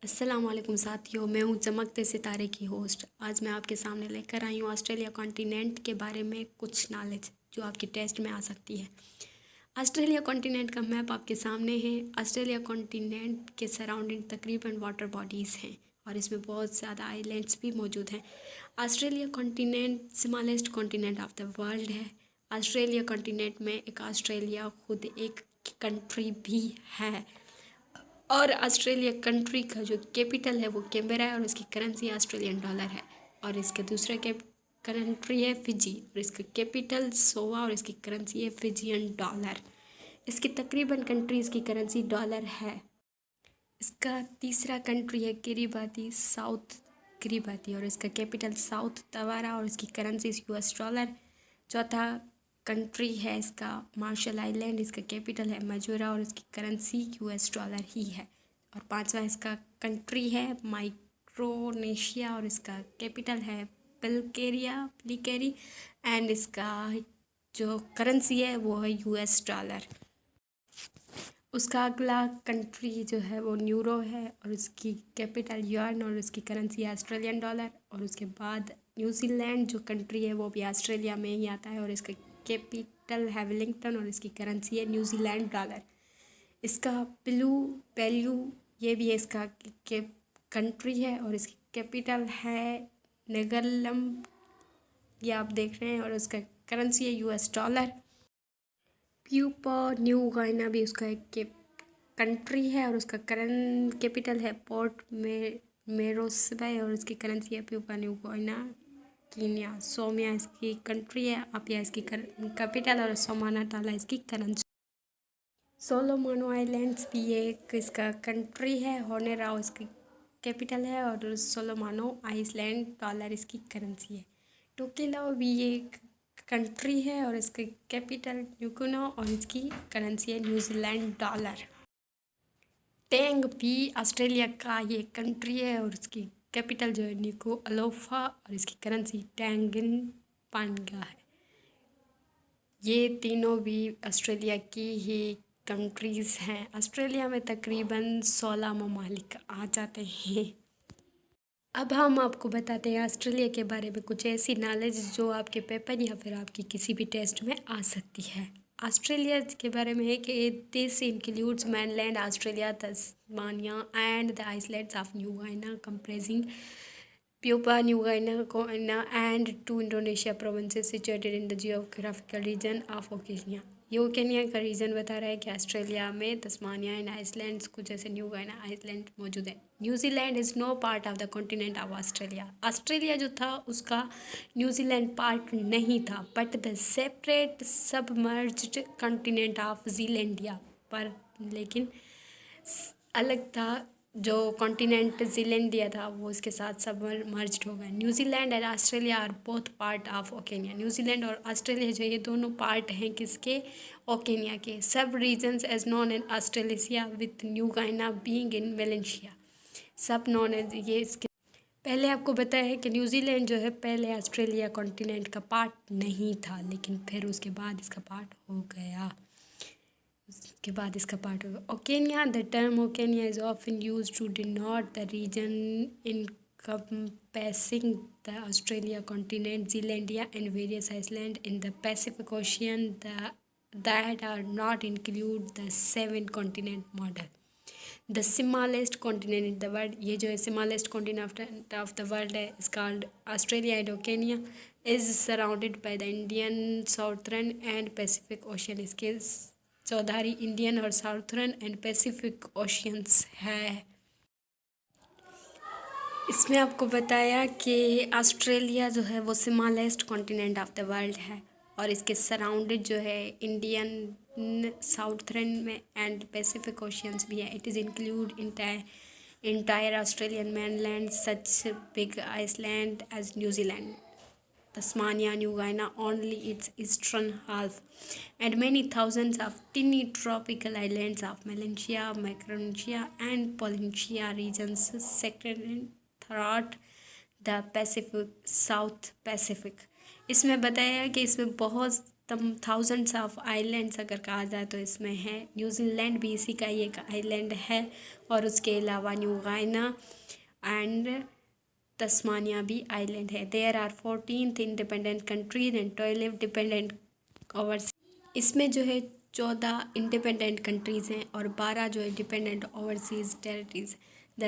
अस्सलाम वालेकुम साथियों, मैं हूँ चमकते सितारे की होस्ट। आज मैं आपके सामने लेकर आई हूँ ऑस्ट्रेलिया कॉन्टिनेंट के बारे में कुछ नॉलेज जो आपके टेस्ट में आ सकती है। ऑस्ट्रेलिया कॉन्टिनेंट का मैप आपके सामने है। ऑस्ट्रेलिया कॉन्टिनेंट के सराउंडिंग तकरीबन वाटर बॉडीज़ हैं और इसमें बहुत ज़्यादा आइलैंड्स भी मौजूद हैं। Australia continent smallest continent of the world है। ऑस्ट्रेलिया कॉन्टिनेंट में एक ऑस्ट्रेलिया खुद एक कंट्री भी है और ऑस्ट्रेलिया कंट्री का जो कैपिटल है वो कैनबरा है और इसकी करेंसी ऑस्ट्रेलियन डॉलर है। और इसके दूसरे कंट्री है फिजी और इसका कैपिटल सोवा और इसकी करेंसी है फिजियन डॉलर। इसकी तकरीबन कंट्रीज़ की करेंसी डॉलर है। इसका तीसरा कंट्री है किरिबाती, साउथ किरिबाती और इसका कैपिटल साउथ तवारा और इसकी करेंसी यूएस डॉलर। चौथा कंट्री है इसका मार्शल आइलैंड, इसका कैपिटल है मजूरा और इसकी करेंसी यूएस डॉलर ही है। और पांचवा इसका कंट्री है माइक्रोनेशिया और इसका कैपिटल है प्लिकेरी एंड इसका जो करेंसी है वो है यूएस डॉलर। उसका अगला कंट्री जो है वो न्यूरो है और इसकी कैपिटल युआन और इसकी करेंसी है ऑस्ट्रेलियन डॉलर। और उसके बाद न्यूजीलैंड जो कंट्री है वो भी ऑस्ट्रेलिया में ही आता है और इसका कैपिटल है वेलिंगटन और इसकी करेंसी है न्यूजीलैंड डॉलर। इसका पेल्यू ये भी है इसका कंट्री है और इसकी कैपिटल है नेगरलम, ये आप देख रहे हैं, और उसका करेंसी है यूएस डॉलर। प्यूपा न्यू गायना भी उसका एक कंट्री है और उसका कैपिटल है पोर्ट मेरोसबे और इसकी करेंसी है प्यूपा न्यू गायना कीनिया। सोमिया इसकी कंट्री है, अपिया इसकी कैपिटल और सोमाना टाला इसकी करेंसी। सोलोमोनो आइलैंड्स भी एक इसका कंट्री है, होनेराओ इसकी कैपिटल है और सोलोमोनो आइलैंड डॉलर इसकी करेंसी है। टोकेलाओ भी एक कंट्री है और इसका कैपिटल न्यूकुनो और इसकी करेंसी है न्यूजीलैंड डॉलर। टेंग भी ऑस्ट्रेलिया का ये कंट्री है और इसकी कैपिटल जो है निको अलोफा और इसकी करेंसी टैंगिन पानगा है। ये तीनों भी ऑस्ट्रेलिया की ही कंट्रीज़ हैं। ऑस्ट्रेलिया में तकरीबन 16 ममालिक आ जाते हैं। अब हम आपको बताते हैं ऑस्ट्रेलिया के बारे में कुछ ऐसी नॉलेज जो आपके पेपर या फिर आपकी किसी भी टेस्ट में आ सकती है। ऑस्ट्रेलिया के बारे में है कि this includes mainland Australia, Tasmania and the islands of new गायना comprising Papua New Guinea and 2 Indonesia provinces situated in the geographical region of Oceania। ये ओकेनिया का रीजन बता रहा है कि ऑस्ट्रेलिया में तस्मानिया एंड आइसलैंड्स कुछ जैसे न्यू गायना आइसलैंड मौजूद है। New Zealand is no part of the continent of Australia. Australia जो था उसका न्यूजीलैंड पार्ट नहीं था but the separate submerged continent of Zealandia, पर लेकिन अलग था। जो कॉन्टिनेंट जीलैंडिया था वो इसके साथ सब मर्ज्ड हो गए। New Zealand and Australia are both part of Oceania. New Zealand और ऑस्ट्रेलिया जो ये दोनों पार्ट हैं किसके, ओकेनिया के। सब regions as known in Australia with New Guinea being in Valencia, सब नॉन एज ये इसके। पहले आपको बताया है कि न्यूजीलैंड जो है पहले ऑस्ट्रेलिया कॉन्टिनेंट का पार्ट नहीं था लेकिन फिर उसके बाद इसका पार्ट हो गया। उसके बाद इसका पार्ट होगा Oceania. The term Oceania is often used to denote the region encompassing the Australia continent, Zealandia and various islands in the Pacific Ocean that are not include the 7 continent model। The smallest continent in the world, ये जो है smallest continent of the world है, is called Australia and Oceania, is surrounded by the Indian Southern and Pacific Ocean। इसके चौधारी Indian और Southern and Pacific oceans है। इसमें आपको बताया कि ऑस्ट्रेलिया जो है वो smallest continent of the world है और इसके सराउंडेड जो है इंडियन साउथर्न में एंड पैसिफिक ओशियंस भी है। It is include entire Australian mainland such big island as न्यूजीलैंड, Tasmania, New Guinea, only its eastern half, and many thousands of tiny tropical islands of Melannesia, Micronesia, and Polynesia regions sected throughout the Pacific, South Pacific। इसमें बताया कि इसमें बहुत thousands of islands अगर कहा जाए तो इसमें है। न्यूजीलैंड भी इसी का ही एक आइलैंड है, और उसके अलावा न्यू गायना एंड तस्मानिया भी आइलैंड है। There are 14 independent countries and 12 dependent overseas. इसमें जो है 14 इंडिपेंडेंट कंट्रीज़ हैं और 12 जो है dependent overseas territories. The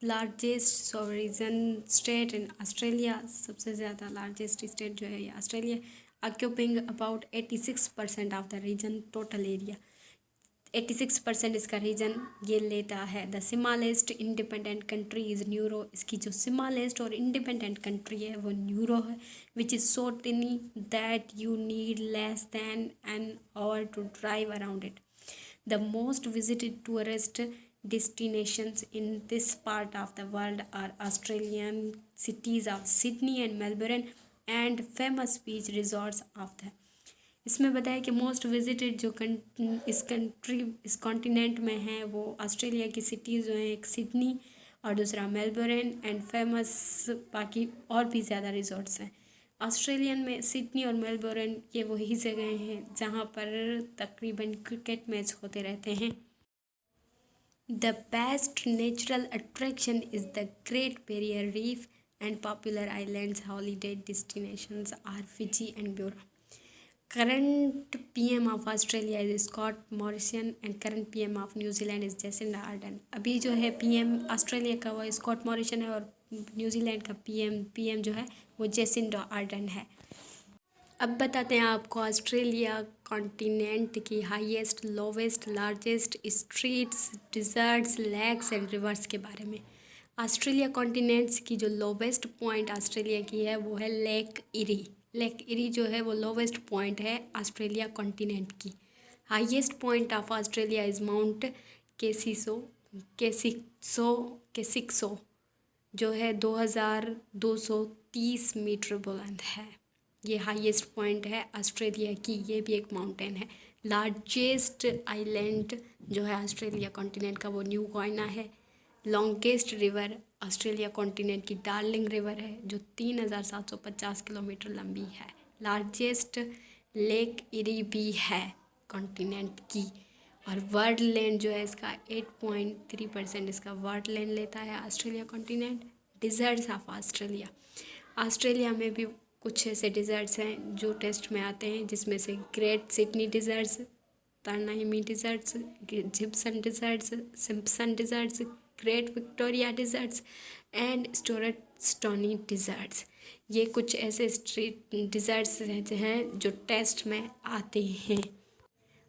largest sovereign state in Australia, सबसे ज़्यादा लार्जेस्ट स्टेट जो है ये Australia, occupying about 86% of the region total area. 86% इसका रीजन ये लेता है। The smallest independent country is Nauru. इसकी जो स्मॉलेस्ट और इंडिपेंडेंट कंट्री है वो न्यूरो है, which is so tiny that you need less than an hour to drive around it. The most visited tourist destinations in this part of the world are Australian cities of Sydney and Melbourne and famous beach resorts of the। इसमें बताया कि most visited जो इस continent में है वो Australia की cities जो हैं, एक सिडनी और दूसरा मेलबर्न एंड फेमस बाकी और भी ज़्यादा रिजॉर्ट्स हैं। ऑस्ट्रेलियन में सिडनी और मेलबर्न ये वही जगह हैं जहाँ पर तकरीबन क्रिकेट मैच होते रहते हैं। The best natural attraction is the Great Barrier Reef and popular islands holiday destinations are Fiji and Bora. Current PM of Australia is Scott Morrison and current PM of New Zealand is Jacinda Ardern। अभी जो है PM Australia का वो Scott Morrison है और New Zealand का PM जो है वो जेसिंडा आर्डन है। अब बताते हैं आपको ऑस्ट्रेलिया कॉन्टिनेंट की highest, lowest, largest streets, deserts, lakes and rivers के बारे में। ऑस्ट्रेलिया कॉन्टिनेंट्स की जो लोवेस्ट पॉइंट ऑस्ट्रेलिया की है वो है लेक इरी। लेक इरी जो है वो लोवेस्ट पॉइंट है ऑस्ट्रेलिया कॉन्टिनेंट की। Highest point of Australia is Mount Kosciuszko जो है 2230 मीटर बुलंद है। ये हाईएस्ट पॉइंट है ऑस्ट्रेलिया की, ये भी एक माउंटेन है। लार्जेस्ट आइलैंड जो है ऑस्ट्रेलिया कॉन्टिनेंट का वो न्यू गायना है। लॉन्गेस्ट रिवर ऑस्ट्रेलिया कॉन्टिनेंट की डार्लिंग रिवर है जो 3750 किलोमीटर लंबी है। लार्जेस्ट लेक इरी भी है कॉन्टिनेंट की। और वर्ल्ड लैंड जो है इसका 8.3% इसका वर्ल्ड लैंड लेता है Australia continent. Desserts of Australia में भी कुछ ऐसे डिज़र्ट्स हैं जो टेस्ट में आते हैं, जिसमें से Great Sydney deserts, Tanami deserts, Gibson deserts, Simpson deserts, Great Victoria deserts and Sturt Stony deserts. ये कुछ ऐसे स्ट्रीट डिज़र्ट्स हैं जो टेस्ट में आते हैं।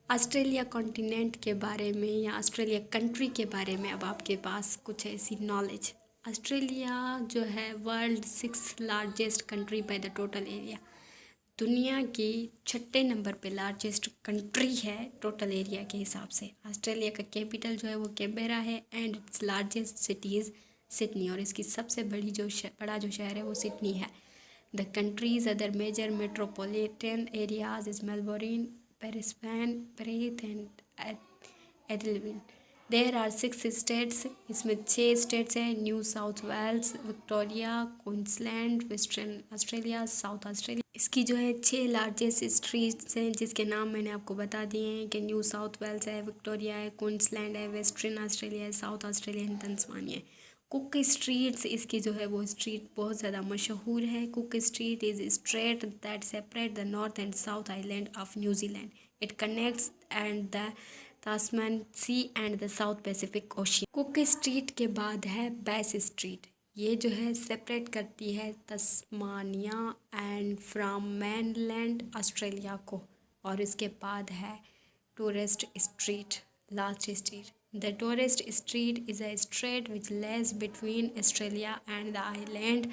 ऑस्ट्रेलिया कॉन्टिनेंट के बारे में या ऑस्ट्रेलिया कंट्री के बारे में अब आपके पास कुछ ऐसी नॉलेज। ऑस्ट्रेलिया जो है world 6th largest country by the total area. दुनिया की 6ठे नंबर पे लार्जेस्ट कंट्री है टोटल एरिया के हिसाब से। ऑस्ट्रेलिया का कैपिटल जो है वो कैनबेरा है and its largest city is Sydney, और इसकी सबसे बड़ी बड़ा जो शहर है वो सिडनी है। The countries other major metropolitan areas is Melbourne, Brisbane, Perth and Adelaide. There are 6 states, इसमें 6 स्टेट्स हैं। New South Wales, Victoria, Queensland, Western Australia, South Australia. इसकी जो है 6 लार्जेस्ट स्ट्रीट्स हैं जिसके नाम मैंने आपको बता दिए हैं कि न्यू साउथ वेल्स है, विक्टोरिया है, क्वींसलैंड है, वेस्टर्न ऑस्ट्रेलिया है, साउथ ऑस्ट्रेलिया एंड तस्मानिया है। कुक स्ट्रीट्स, इसकी जो है वो स्ट्रीट बहुत ज़्यादा मशहूर है। Cook street is straight that separate the north and south island of New Zealand. It connects and the तास्मान C and the south Pacific ocean. Cook street के बाद है बेस स्ट्रीट, ये जो है सेपरेट करती है Tasmania and from mainland Australia को। और इसके बाद है tourist street, last street. The tourist street is a straight which lays between Australia and the island